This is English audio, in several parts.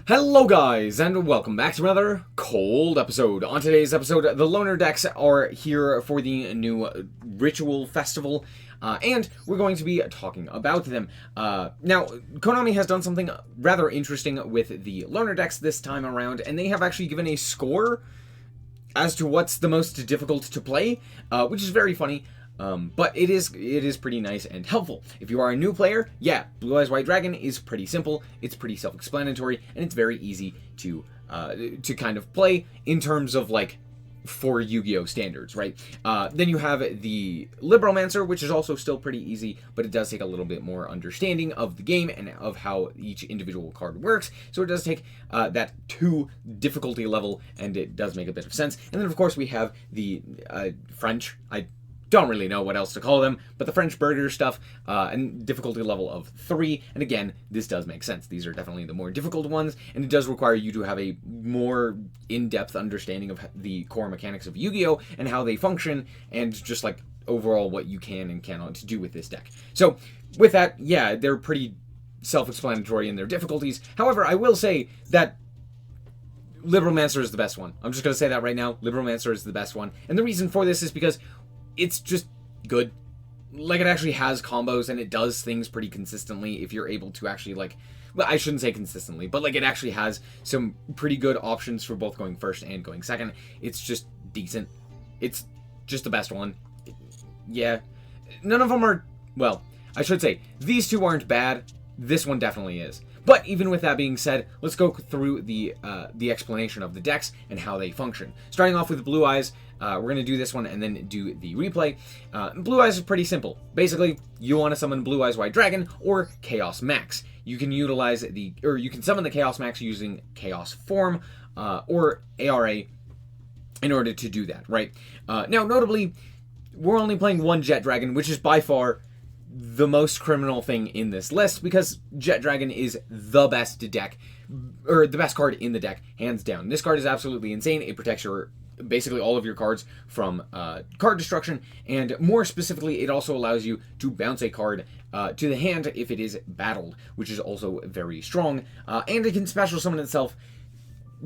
Hello guys, and welcome back to another cold episode. On today's episode, the Loner decks are here for the new Ritual Festival, and we're going to be talking about them. Now, Konami has done something rather interesting with the Loner decks this time around, and they have actually given a score as to what's the most difficult to play, which is very funny. But it is pretty nice and helpful. If you are a new player, yeah, Blue Eyes White Dragon is pretty simple, it's pretty self-explanatory, and it's very easy to kind of play in terms of, like, for Yu-Gi-Oh! Standards, right? Then you have the Libromancer, which is also still pretty easy, but it does take a little bit more understanding of the game and of how each individual card works, so it does take that 2 difficulty level, and it does make a bit of sense. And then, of course, we have the French, I don't really know what else to call them, but the French burger stuff, and difficulty level of 3, and again, this does make sense. These are definitely the more difficult ones, and it does require you to have a more in-depth understanding of the core mechanics of Yu-Gi-Oh! And how they function, and just, like, overall what you can and cannot do with this deck. So, with that, yeah, they're pretty self-explanatory in their difficulties. However, I will say that Libromancer is the best one. I'm just going to say that right now. Libromancer is the best one, and the reason for this is because it's just good. Like, it actually has combos, and it does things pretty consistently if you're able to actually, like, well, I shouldn't say consistently, but, like, it actually has some pretty good options for both going first and going second. It's just decent. It's just the best one. Yeah. None of them are, well, I should say, these two aren't bad. This one definitely is. But even with that being said, let's go through the explanation of the decks and how they function. Starting off with Blue Eyes, we're going to do this one and then do the replay. Blue Eyes is pretty simple. Basically, you want to summon Blue Eyes White Dragon or Chaos Max. You can utilize you can summon the Chaos Max using Chaos Form or ARA in order to do that, right? Now, notably, we're only playing one Jet Dragon, which is by far the most criminal thing in this list, because Jet Dragon is the best deck, or the best card in the deck, hands down. This card is absolutely insane. It protects basically all of your cards from card destruction, and more specifically, it also allows you to bounce a card to the hand if it is battled, which is also very strong, and it can special summon itself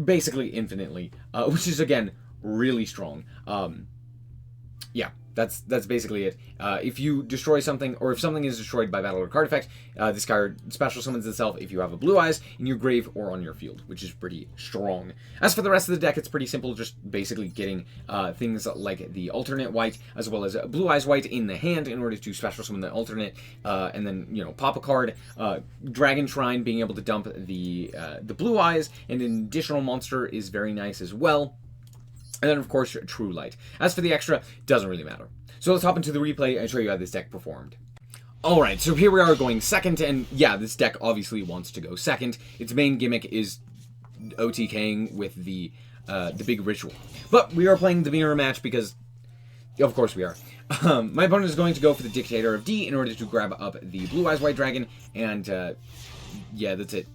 basically infinitely, which is, again, really strong. Yeah. That's basically it. If you destroy something, or if something is destroyed by battle or card effect, this card special summons itself if you have a Blue Eyes in your grave or on your field, which is pretty strong. As for the rest of the deck, it's pretty simple, just basically getting things like the alternate white, as well as Blue Eyes White in the hand in order to special summon the alternate, and then, you know, pop a card. Dragon Shrine, being able to dump the Blue Eyes, and an additional monster is very nice as well. And then, of course, True Light. As for the extra, doesn't really matter. So let's hop into the replay and show you how this deck performed. Alright, so here we are going second, and yeah, this deck obviously wants to go second. Its main gimmick is OTKing with the big ritual. But we are playing the mirror match because, of course we are. My opponent is going to go for the Dictator of D in order to grab up the Blue Eyes White Dragon, and yeah, that's it.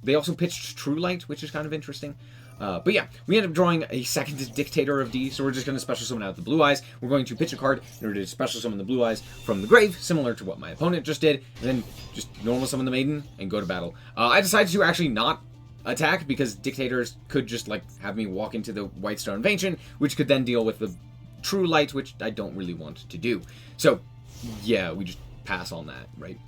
They also pitched True Light, which is kind of interesting. But yeah, we end up drawing a second Dictator of D, so we're just going to special summon out the Blue Eyes. We're going to pitch a card in order to special summon the Blue Eyes from the grave, similar to what my opponent just did, and then just normal summon the Maiden and go to battle. I decided to actually not attack, because Dictators could just, like, have me walk into the White Stone Invasion, which could then deal with the True Light, which I don't really want to do. So, yeah, we just pass on that, right?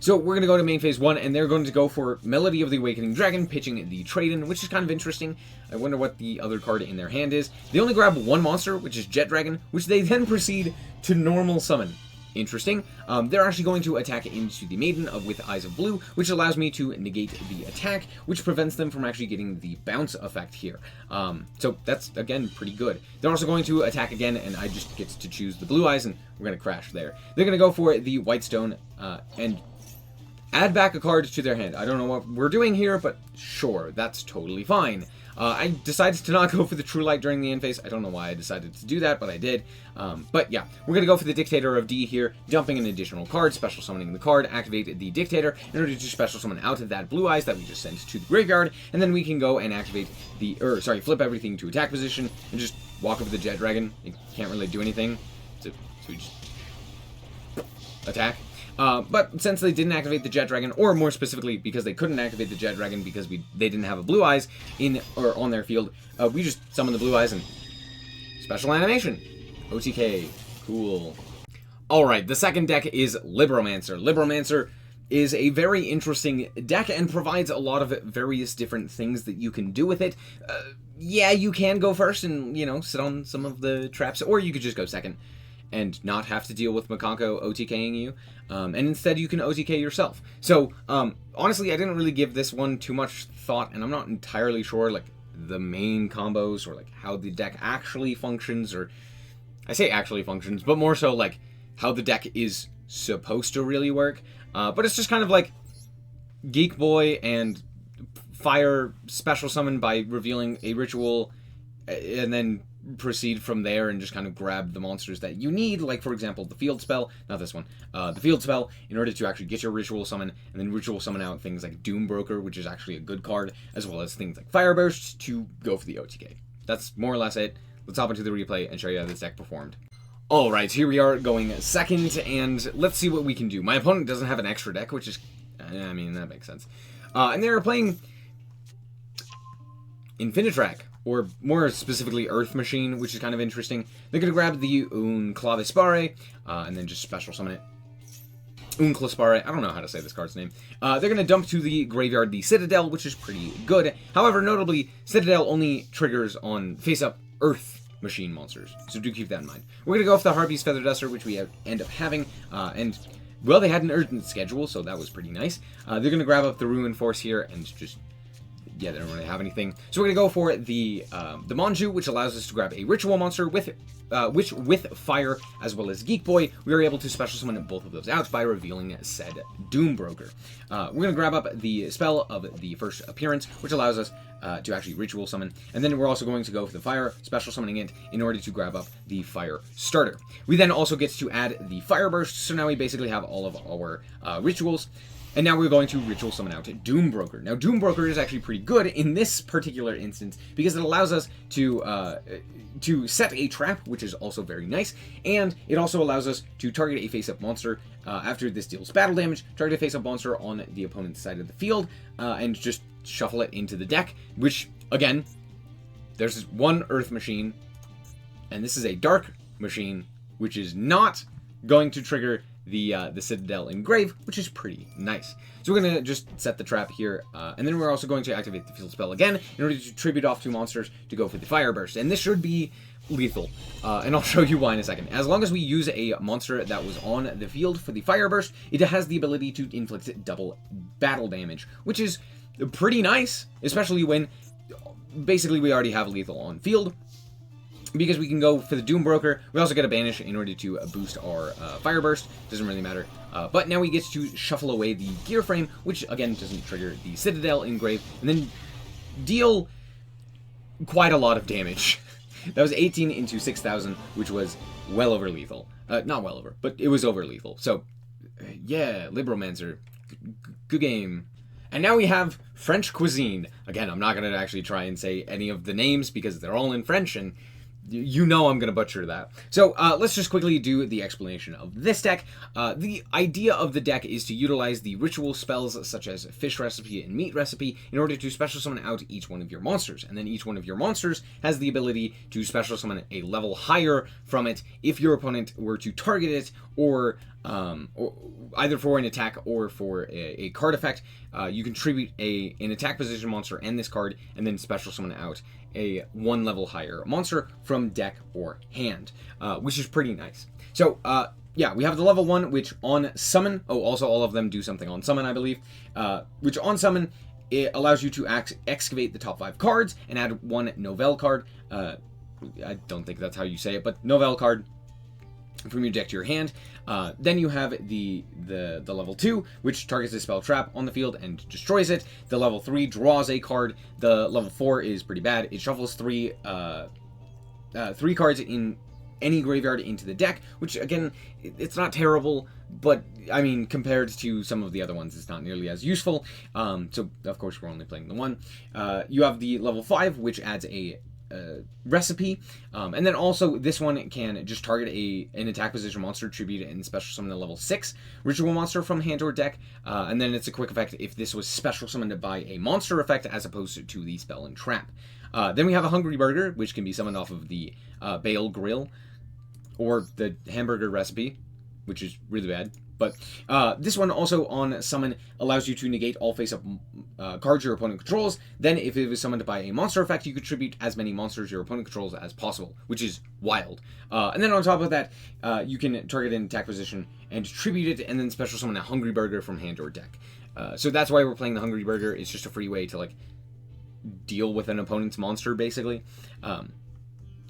So we're going to go to main phase 1, and they're going to go for Melody of the Awakening Dragon, pitching the Trade-In, which is kind of interesting. I wonder what the other card in their hand is. They only grab one monster, which is Jet Dragon, which they then proceed to normal summon. Interesting. They're actually going to attack into the Maiden with Eyes of Blue, which allows me to negate the attack, which prevents them from actually getting the bounce effect here. So that's, again, pretty good. They're also going to attack again, and I just get to choose the Blue Eyes, and we're going to crash there. They're going to go for the White Stone, and add back a card to their hand. I don't know what we're doing here, but sure, that's totally fine. I decided to not go for the True Light during the end phase. I don't know why I decided to do that, but I did. But yeah, we're going to go for the Dictator of D here, dumping an additional card, special summoning the card, activate the Dictator in order to special summon out of that Blue Eyes that we just sent to the graveyard, and then we can go and activate flip everything to attack position, and just walk over the Jet Dragon. It can't really do anything, so we just attack. But since they didn't activate the Jet Dragon, or more specifically because they couldn't activate the Jet Dragon because they didn't have a Blue Eyes on their field, we just summoned the Blue Eyes and special animation. OTK. Cool. Alright, the second deck is Libromancer. Libromancer is a very interesting deck and provides a lot of various different things that you can do with it. Yeah, you can go first and, sit on some of the traps, or you could just go second and not have to deal with Makanko OTKing you, and instead you can OTK yourself. So, honestly, I didn't really give this one too much thought, and I'm not entirely sure, the main combos, or, how the deck actually functions, or, I say actually functions, but more so, how the deck is supposed to really work. But it's just kind of like Geek Boy and fire special summon by revealing a ritual, and then proceed from there and just kind of grab the monsters that you need, like, for example, the field spell, not this one, the field spell, in order to actually get your ritual summon, and then ritual summon out things like Doombroker, which is actually a good card, as well as things like Fire Burst to go for the OTK. That's more or less it. Let's hop into the replay and show you how this deck performed. Alright, here we are going second, and let's see what we can do. My opponent doesn't have an extra deck, which is, I mean, that makes sense. And they're playing Infinitrack, or more specifically Earth Machine, which is kind of interesting. They're going to grab the Unclavispare, and then just special summon it. Unclavispare, I don't know how to say this card's name. They're going to dump to the graveyard the Citadel, which is pretty good. However, notably, Citadel only triggers on face-up Earth Machine monsters, so do keep that in mind. We're going to go off the Harpy's Feather Duster, which we end up having, and, well, they had an urgent schedule, so that was pretty nice. They're going to grab up the Ruin Force here, and just, yeah, they don't really have anything. So we're going to go for the Manju, which allows us to grab a Ritual monster, which with Fire, as well as Geek Boy, we are able to special summon both of those out by revealing said Doombroker. We're going to grab up the spell of the first appearance, which allows us to actually Ritual summon, and then we're also going to go for the Fire, special summoning it in order to grab up the Fire starter. We then also get to add the Fire Burst, so now we basically have all of our rituals, and now we're going to Ritual summon out Doombroker. Now, Doombroker is actually pretty good in this particular instance because it allows us to set a trap, which is also very nice, and it also allows us to target a face-up monster. After this deals battle damage, target a face-up monster on the opponent's side of the field, and just shuffle it into the deck, which, again, there's one Earth Machine, and this is a Dark Machine, which is not going to trigger the Citadel Engrave, which is pretty nice. So we're going to just set the trap here, and then we're also going to activate the field spell again in order to tribute off 2 monsters to go for the Fire Burst, and this should be lethal, and I'll show you why in a second. As long as we use a monster that was on the field for the Fire Burst, it has the ability to inflict double battle damage, which is pretty nice, especially when basically we already have lethal on field, because we can go for the Doombroker. We also get a Banish in order to boost our Fire Burst. Doesn't really matter. But now we get to shuffle away the Gear Frame, which again doesn't trigger the Citadel Engrave, and then deal quite a lot of damage. That was 18 into 6,000, which was well over lethal. Not well over, but it was over lethal. So, yeah, Libromancer. Good game. And now we have French cuisine. Again, I'm not going to actually try and say any of the names because they're all in French, and you know I'm going to butcher that. So let's just quickly do the explanation of this deck. The idea of the deck is to utilize the ritual spells such as Fish Recipe and Meat Recipe in order to special summon out each one of your monsters. And then each one of your monsters has the ability to special summon a level higher from it if your opponent were to target it, or either for an attack or for a card effect. You contribute an attack position monster and this card, and then special summon out a 1 level higher monster from deck or hand, which is pretty nice. So, yeah, we have the level 1, which on summon, also all of them do something on summon, I believe, which on summon, it allows you to excavate the top 5 cards and add 1 Novell card. I don't think that's how you say it, but Novell card from your deck to your hand. Then you have the level 2, which targets a spell trap on the field and destroys it. The level 3 draws a card. The level 4 is pretty bad. It shuffles 3 cards in any graveyard into the deck, which, again, it's not terrible, but, I mean, compared to some of the other ones, it's not nearly as useful. So, of course, we're only playing the 1. You have the level 5, which adds a recipe. And then also this one can just target an attack position monster, tribute it, and special summon a level 6 ritual monster from hand or deck. And then it's a quick effect if this was special summoned by a monster effect as opposed to the spell and trap. Then we have a Hungry Burger, which can be summoned off of the Bale Grill or the hamburger recipe, which is really bad. But this one also on summon allows you to negate all face-up cards your opponent controls. Then if it was summoned by a monster effect, you could tribute as many monsters your opponent controls as possible, which is wild. And then on top of that, you can target an attack position and tribute it, and then special summon a Hungry Burger from hand or deck. So that's why we're playing the Hungry Burger. It's just a free way to like deal with an opponent's monster, basically.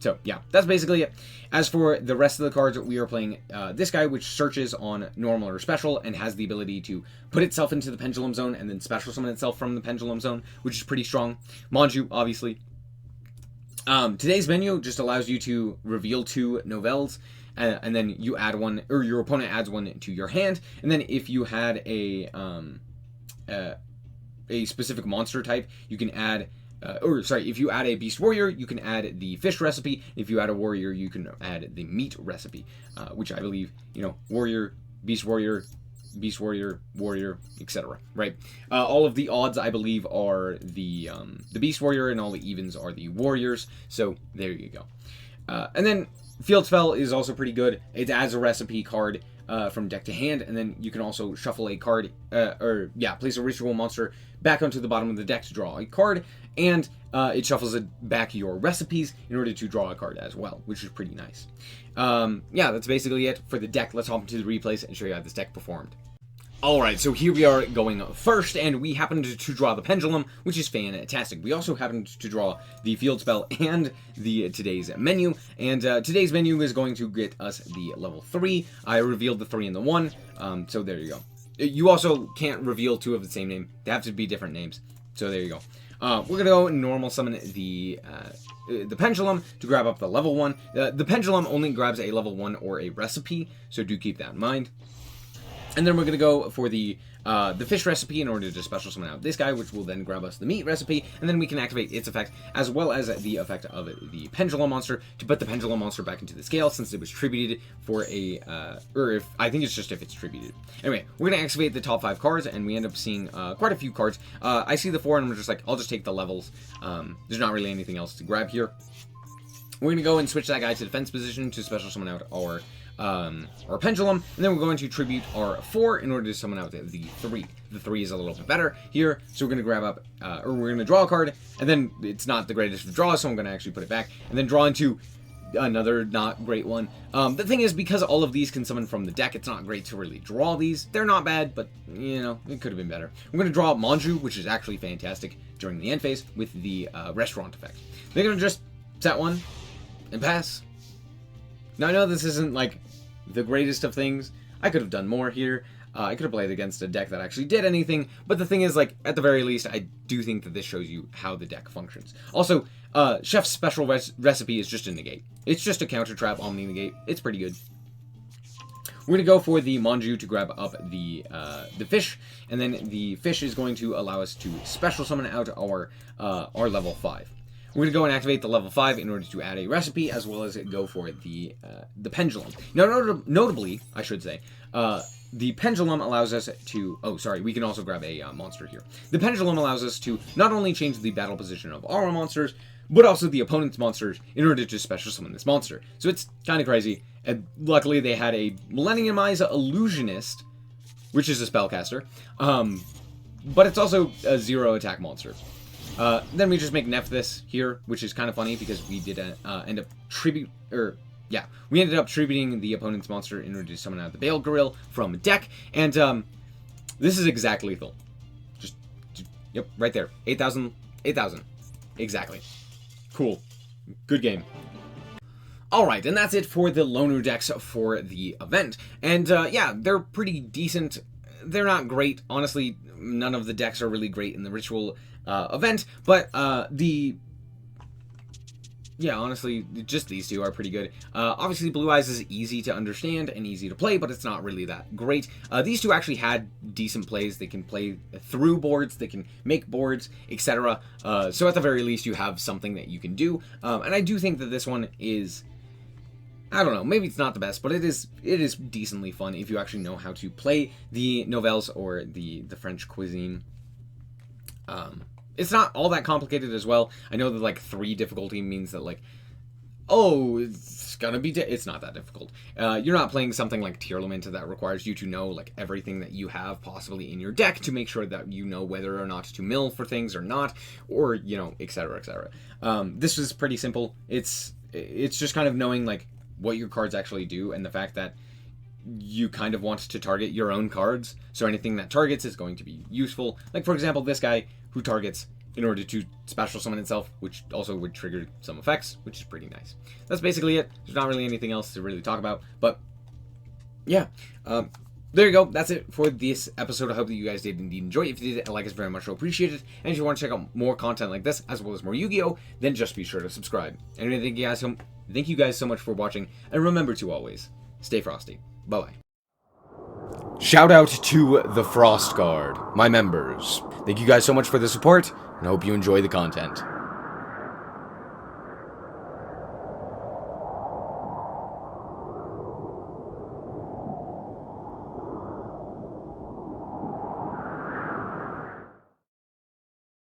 So, yeah, that's basically it. As for the rest of the cards, we are playing this guy, which searches on normal or special and has the ability to put itself into the Pendulum Zone and then special summon itself from the Pendulum Zone, which is pretty strong. Manju, obviously. Today's menu just allows you to reveal 2 novels, and then you add one, or your opponent adds one to your hand, and then if you had a specific monster type, you can add... if you add a Beast Warrior, you can add the Fish recipe. If you add a Warrior, you can add the Meat recipe, which I believe, Warrior, Beast Warrior, Warrior, etc. Right? All of the odds, I believe, are the Beast Warrior, and all the evens are the Warriors. So there you go. And then Field Spell is also pretty good. It adds a recipe card from deck to hand, and then you can also shuffle a card, place a ritual monster back onto the bottom of the deck to draw a card, and it shuffles it back your recipes in order to draw a card as well, which is pretty nice. That's basically it for the deck. Let's hop into the replays and show you how this deck performed. Alright, so here we are going first, and we happened to draw the Pendulum, which is fantastic. We also happened to draw the Field Spell and the today's menu, and today's menu is going to get us the level 3. I revealed the 3 and the 1, so there you go. You also can't reveal 2 of the same name. They have to be different names, so there you go. We're going to go and normal summon the Pendulum to grab up the level 1. The Pendulum only grabs a level 1 or a recipe, so do keep that in mind. And then we're going to go for the Fish recipe in order to special summon out this guy, which will then grab us the Meat recipe, and then we can activate its effect, as well as the effect of the Pendulum monster, to put the Pendulum monster back into the scale, since it was tributed for I think it's just if it's tributed. Anyway, we're going to activate the top 5 cards, and we end up seeing quite a few cards. I see the 4, and I'm just like, I'll just take the levels. There's not really anything else to grab here. We're going to go and switch that guy to defense position to special summon out our Pendulum, and then we're going to tribute our 4 in order to summon out the 3. The 3 is a little bit better here, so we're going to grab up, we're going to draw a card, and then it's not the greatest of draws, so I'm going to actually put it back, and then draw into another not great one. The thing is, because all of these can summon from the deck, it's not great to really draw these. They're not bad, but, it could have been better. I'm going to draw Manju, which is actually fantastic during the end phase, with the Restaurant effect. They're going to just set one and pass. Now, I know this isn't, like, the greatest of things. I could have done more here. I could have played against a deck that actually did anything, but the thing is, like, at the very least, I do think that this shows you how the deck functions. Also, Chef's special recipe is just a negate. It's just a counter trap Omni negate. It's pretty good. We're going to go for the Manju to grab up the Fish, and then the Fish is going to allow us to special summon out our level 5. We're going to go and activate the level 5 in order to add a recipe, as well as go for the Pendulum. Now, notably, I should say, the Pendulum allows us to... Oh, sorry, we can also grab a monster here. The Pendulum allows us to not only change the battle position of our monsters, but also the opponent's monsters in order to special summon this monster. So it's kind of crazy. And luckily, they had a Millenniumize Illusionist, which is a spellcaster, but it's also a 0 attack monster. Then we just make Nephthys here, which is kind of funny because we did end up we ended up tributing the opponent's monster in order to summon out the Bale Grill from deck, and this is exact lethal. Yep, right there. 8,000, 8,000. Exactly. Cool. Good game. Alright, and that's it for the loner decks for the event. And they're pretty decent. They're not great. Honestly, none of the decks are really great in the ritual event, but the Yeah, honestly, just these two are pretty good. Obviously, Blue Eyes is easy to understand and easy to play, but it's not really that great. These two actually had decent plays. They can play through boards, they can make boards, etc. So at the very least, you have something that you can do. And I do think that this one is, I don't know, maybe it's not the best, but it is decently fun if you actually know how to play the novels or the French cuisine. It's not all that complicated as well. I know that, like, 3 difficulty means that, like, oh, it's gonna be... it's not that difficult. You're not playing something like Tearlament that requires you to know, like, everything that you have possibly in your deck to make sure that you know whether or not to mill for things or not, or, you know, etc., etc. This is pretty simple. It's just kind of knowing, like, what your cards actually do, and the fact that you kind of want to target your own cards, so anything that targets is going to be useful. Like, for example, this guy who targets in order to special summon itself, which also would trigger some effects, which is pretty nice. That's basically it. There's not really anything else to really talk about, but yeah. There you go. That's it for this episode. I hope that you guys did indeed enjoy it. If you did, a like is very much appreciated. And if you want to check out more content like this, as well as more Yu-Gi-Oh!, then just be sure to subscribe. And thank you guys so much for watching, and remember to always stay frosty. Bye-bye. Shout out to the Frost Guard, my members. Thank you guys so much for the support, and I hope you enjoy the content.